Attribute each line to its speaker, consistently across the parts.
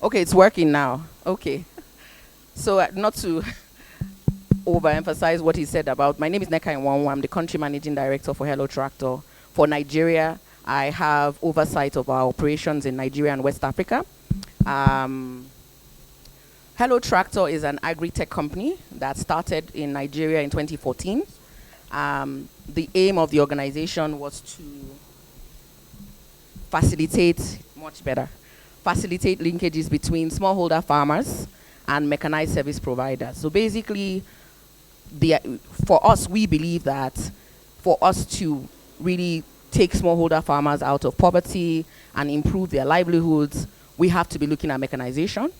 Speaker 1: Okay, it's working now. Okay. So not to overemphasize what he said about, my name is Neka Nwanwu. I'm the country managing director for Hello Tractor. For Nigeria, I have oversight of our operations in Nigeria and West Africa. Hello Tractor is an agri-tech company that started in Nigeria in 2014. The aim of the organization was to facilitate linkages between smallholder farmers and mechanized service providers. So basically, for us, we believe that for us to really take smallholder farmers out of poverty and improve their livelihoods, we have to be looking at mechanization.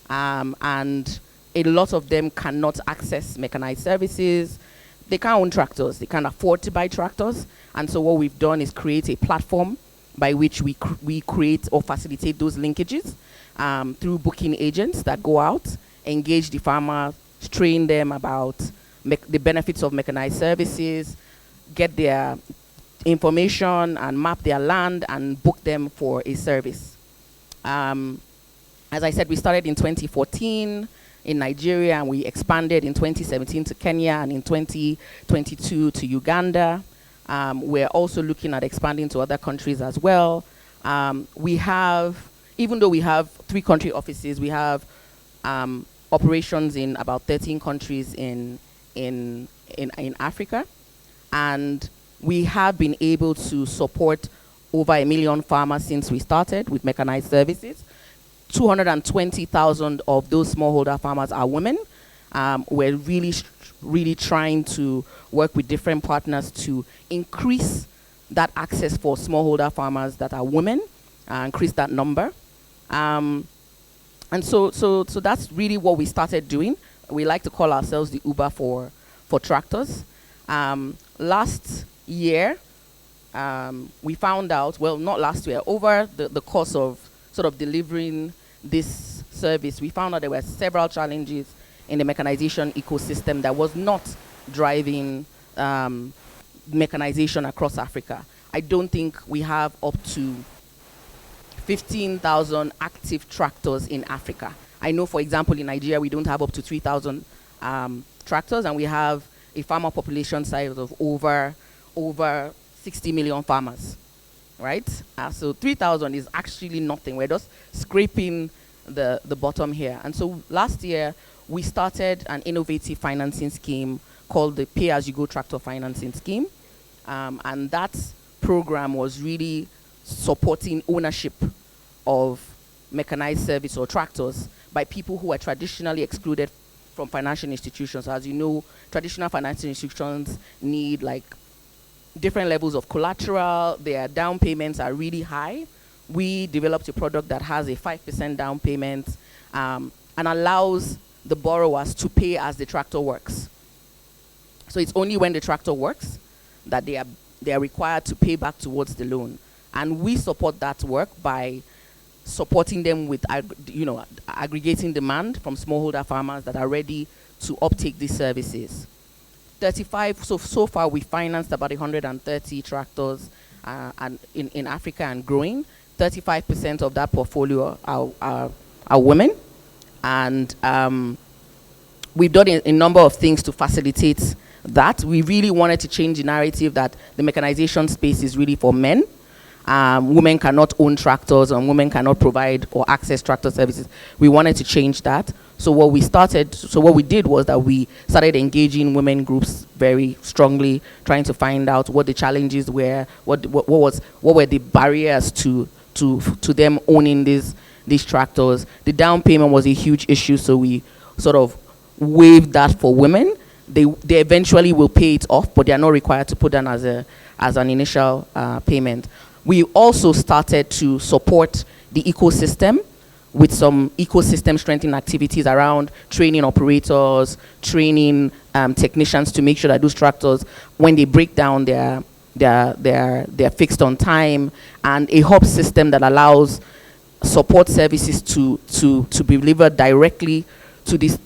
Speaker 1: And a lot of them cannot access mechanized services. They can't own tractors. They can't afford to buy tractors. And so what we've done is create a platform by which we create or facilitate those linkages through booking agents that go out, engage the farmer, train them about the benefits of mechanized services, get their information and map their land and book them for a service. As I said, we started in 2014 in Nigeria, and we expanded in 2017 to Kenya and in 2022 to Uganda. We're also looking at expanding to other countries as well. We have, even though we have 3 country offices, we have operations in about 13 countries in Africa. And we have been able to support over 1 million farmers since we started with mechanized services. 220,000 of those smallholder farmers are women. We're really trying to work with different partners to increase that access for smallholder farmers that are women, increase that number. And so that's really what we started doing. We like to call ourselves the Uber for tractors. Last year, we found out, well, not last year, over the course of sort of delivering this service, we found out there were several challenges in the mechanization ecosystem that was not driving mechanization across Africa. I don't think we have up to 15,000 active tractors in Africa. I know, for example, in Nigeria, we don't have up to 3,000 tractors, and we have a farmer population size of over 60 million farmers. Right? So 3,000 is actually nothing. We're just scraping the bottom here. And so last year, we started an innovative financing scheme called the Pay-As-You-Go Tractor Financing Scheme. And that program was really supporting ownership of mechanized service or tractors by people who are traditionally excluded from financial institutions. As you know, traditional financial institutions need like different levels of collateral. Their down payments are really high. We developed a product that has a 5% down payment and allows the borrowers to pay as the tractor works. So it's only when the tractor works that they are required to pay back towards the loan. And we support that work by supporting them with aggregating demand from smallholder farmers that are ready to uptake these services. So far we financed about 130 tractors and in Africa and growing. 35% of that portfolio are women. And we've done a number of things to facilitate that. We really wanted to change the narrative that the mechanization space is really for men. Women cannot own tractors and women cannot provide or access tractor services. We wanted to change that. So what we did was that we started engaging women groups very strongly, trying to find out what the challenges were, what were the barriers to them owning these tractors. The down payment was a huge issue, so we sort of waived that for women. They eventually will pay it off, but they are not required to put down as an initial payment. We also started to support the ecosystem with some ecosystem strengthening activities around training operators, training technicians to make sure that those tractors, when they break down, they're fixed on time, and a hub system that allows support services to be delivered directly to the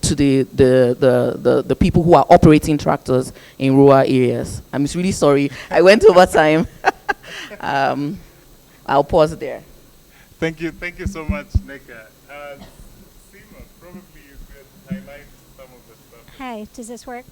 Speaker 1: people who are operating tractors in rural areas. I'm really sorry, I went over time. I'll pause there.
Speaker 2: Thank you so much, Nika. Seema, probably you could highlight some of the stuff.
Speaker 3: Hi, does this work?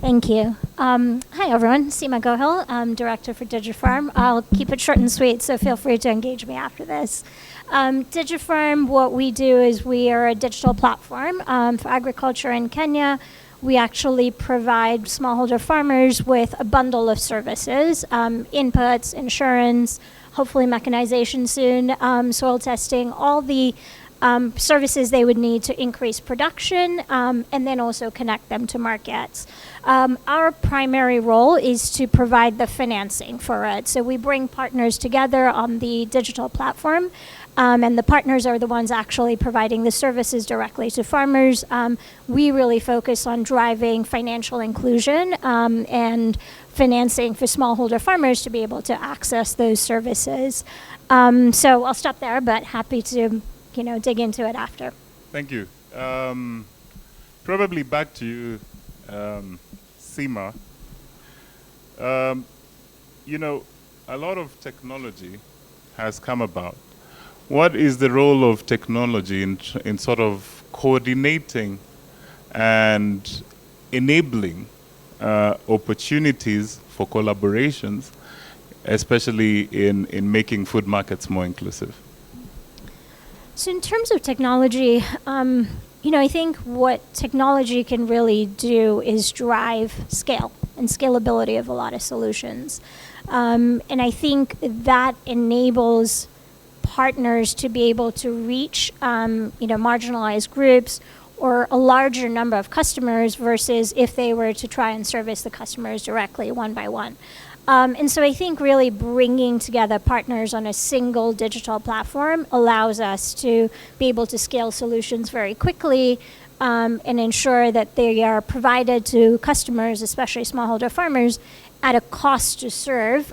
Speaker 3: Thank you. Hi, everyone. Seema Gohil. I'm Director for Digifarm. I'll keep it short and sweet, so feel free to engage me after this. Digifarm, what we do is we are a digital platform for agriculture in Kenya. We actually provide smallholder farmers with a bundle of services, inputs, insurance, hopefully mechanization soon, soil testing, all the services they would need to increase production, and then also connect them to markets. Our primary role is to provide the financing for it. So we bring partners together on the digital platform, and the partners are the ones actually providing the services directly to farmers. We really focus on driving financial inclusion and financing for smallholder farmers to be able to access those services. So I'll stop there, but happy to dig into it after.
Speaker 2: Thank you. Probably back to you, Seema. A lot of technology has come about. What is the role of technology in sort of coordinating and enabling opportunities for collaborations, especially in making food markets more inclusive?
Speaker 3: So in terms of technology, I think what technology can really do is drive scale and scalability of a lot of solutions. And I think that enables partners to be able to reach, marginalized groups or a larger number of customers versus if they were to try and service the customers directly one by one. And so I think really bringing together partners on a single digital platform allows us to be able to scale solutions very quickly and ensure that they are provided to customers, especially smallholder farmers, at a cost to serve,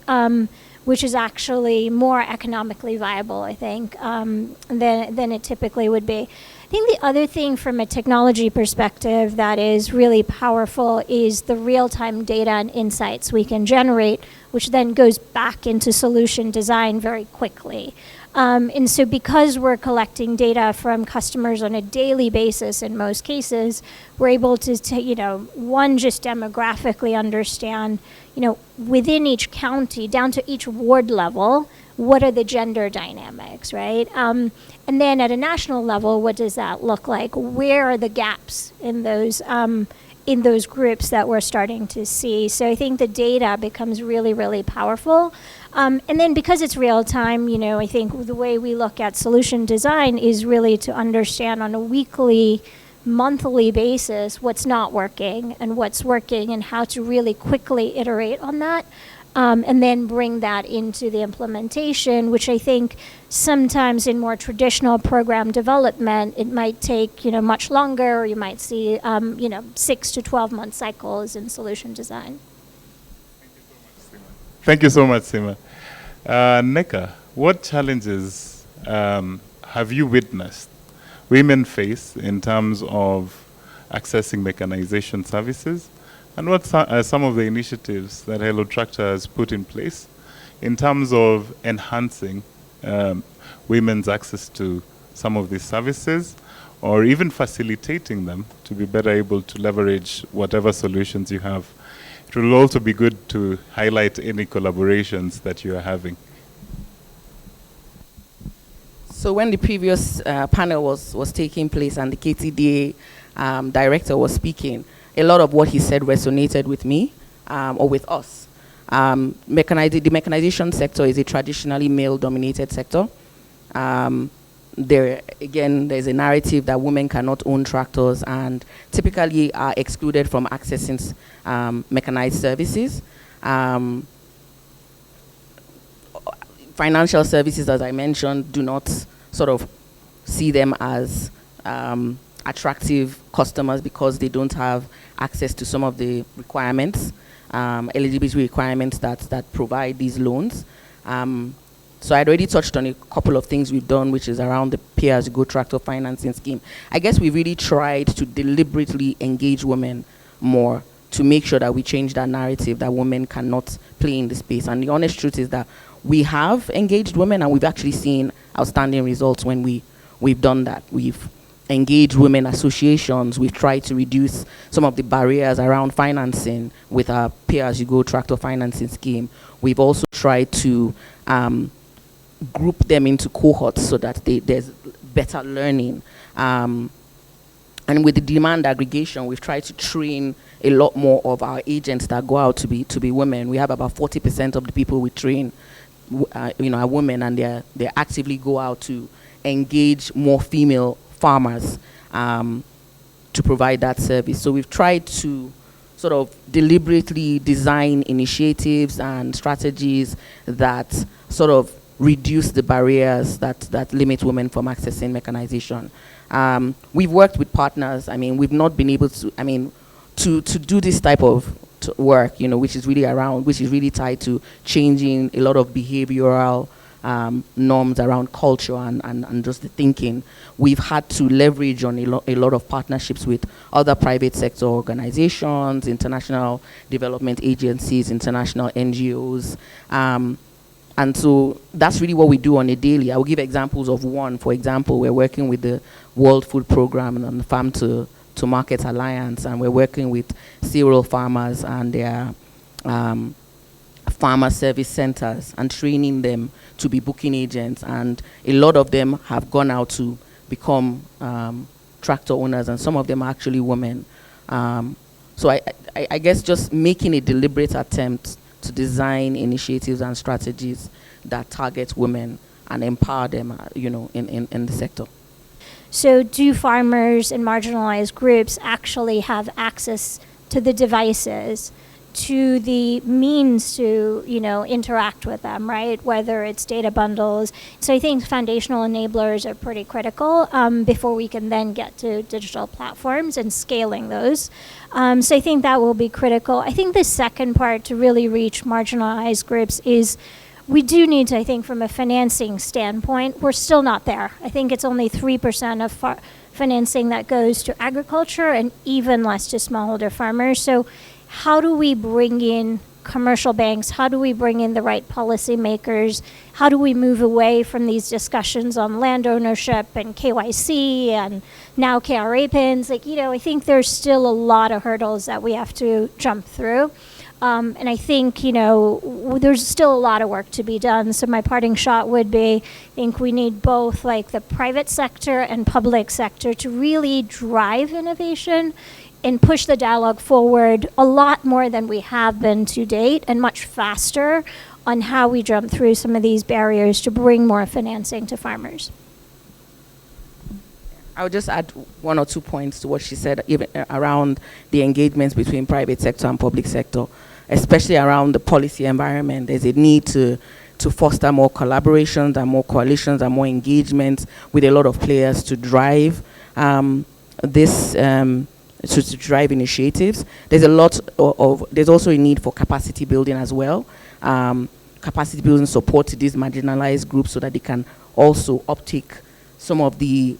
Speaker 3: which is actually more economically viable, I think, than it typically would be. I think the other thing from a technology perspective that is really powerful is the real-time data and insights we can generate, which then goes back into solution design very quickly. And so because we're collecting data from customers on a daily basis in most cases, we're able to, just demographically understand, within each county, down to each ward level, what are the gender dynamics, right? And then at a national level, what does that look like? Where are the gaps in those groups that we're starting to see? So I think the data becomes really, really powerful. And then because it's real time, I think the way we look at solution design is really to understand on a weekly, monthly basis what's not working and what's working and how to really quickly iterate on that. And then bring that into the implementation, which I think sometimes in more traditional program development, it might take, much longer, or you might see, 6 to 12 month cycles in solution design.
Speaker 2: Thank you so much, Seema. Nika, what challenges have you witnessed women face in terms of accessing mechanization services? And what are some of the initiatives that Hello Tractor has put in place in terms of enhancing women's access to some of these services, or even facilitating them to be better able to leverage whatever solutions you have? It will also be good to highlight any collaborations that you are having.
Speaker 1: So when the previous panel was taking place and the KTDA director was speaking, a lot of what he said resonated with me or with us. The mechanization sector is a traditionally male-dominated sector. There's a narrative that women cannot own tractors and typically are excluded from accessing mechanized services. Financial services, as I mentioned, do not sort of see them as attractive customers because they don't have access to some of the requirements, eligibility requirements that provide these loans. So I'd already touched on a couple of things we've done, which is around the pay-as-you-go tractor financing scheme. I guess we really tried to deliberately engage women more to make sure that we change that narrative that women cannot play in the space. And the honest truth is that we have engaged women, and we've actually seen outstanding results when we've done that. We've engaged women associations. We've tried to reduce some of the barriers around financing with our pay-as-you-go tractor financing scheme. We've also tried to group them into cohorts so that there's better learning. And with the demand aggregation, we've tried to train a lot more of our agents that go out to be women. We have about 40% of the people we train, are women, and they actively go out to engage more female farmers to provide that service. So we've tried to sort of deliberately design initiatives and strategies that sort of reduce the barriers that limit women from accessing mechanization. We've worked with partners. I mean, we've not been able to do this type of work, which is really tied to changing a lot of behavioral norms around culture and just the thinking. We've had to leverage on a lot of partnerships with other private sector organizations, international development agencies, international NGOs. And so that's really what we do on a daily. I will give examples of one. For example, we're working with the World Food Programme and the Farm to Market Alliance, and we're working with cereal farmers and their farmer service centers and training them to be booking agents. And a lot of them have gone out to become tractor owners, and some of them are actually women. So I guess just making a deliberate attempt to design initiatives and strategies that target women and empower them, in the sector.
Speaker 3: So do farmers and marginalized groups actually have access to the devices, to the means to, interact with them, right? Whether it's data bundles. So I think foundational enablers are pretty critical before we can then get to digital platforms and scaling those. So I think that will be critical. I think the second part to really reach marginalized groups is we do need to, I think, from a financing standpoint, we're still not there. I think it's only 3% of financing that goes to agriculture and even less to smallholder farmers. So how do we bring in commercial banks? How do we bring in the right policymakers? How do we move away from these discussions on land ownership and KYC and now KRA pins? I think there's still a lot of hurdles that we have to jump through. And I think, there's still a lot of work to be done. So my parting shot would be, I think we need both like the private sector and public sector to really drive innovation and push the dialogue forward a lot more than we have been to date, and much faster on how we jump through some of these barriers to bring more financing to farmers.
Speaker 1: I would just add one or 2 points to what she said, even around the engagements between private sector and public sector, especially around the policy environment. There's a need to foster more collaborations and more coalitions and more engagement with a lot of players to drive this. To drive initiatives. There's a lot there's also a need for capacity building as well. Capacity building support to these marginalized groups so that they can also uptake some of the,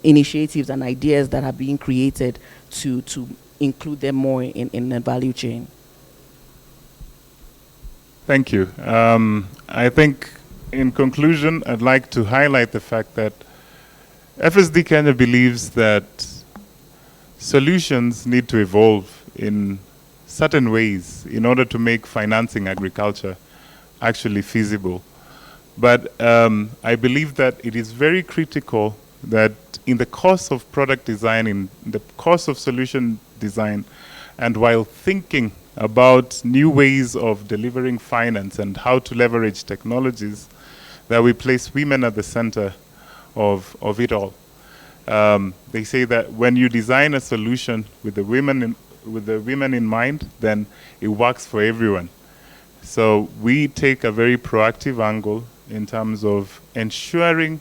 Speaker 1: initiatives and ideas that are being created to include them more in the value chain.
Speaker 2: Thank you. I think in conclusion, I'd like to highlight the fact that FSD Kenya believes that solutions need to evolve in certain ways in order to make financing agriculture actually feasible. But I believe that it is very critical that in the course of product design, in the course of solution design, and while thinking about new ways of delivering finance and how to leverage technologies, that we place women at the center of it all. They say that when you design a solution with the women in mind, then it works for everyone. So we take a very proactive angle in terms of ensuring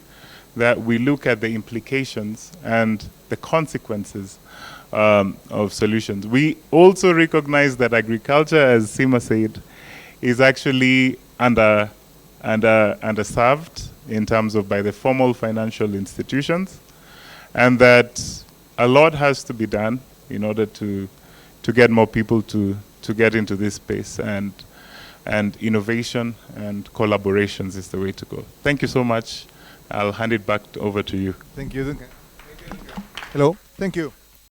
Speaker 2: that we look at the implications and the consequences of solutions. We also recognize that agriculture, as Sima said, is actually underserved in terms of by the formal financial institutions, and that a lot has to be done in order to to get more people to get into this space, and innovation and collaborations is the way to go. Thank you so much. I'll hand it back over to you.
Speaker 4: Thank you. Hello. Thank you.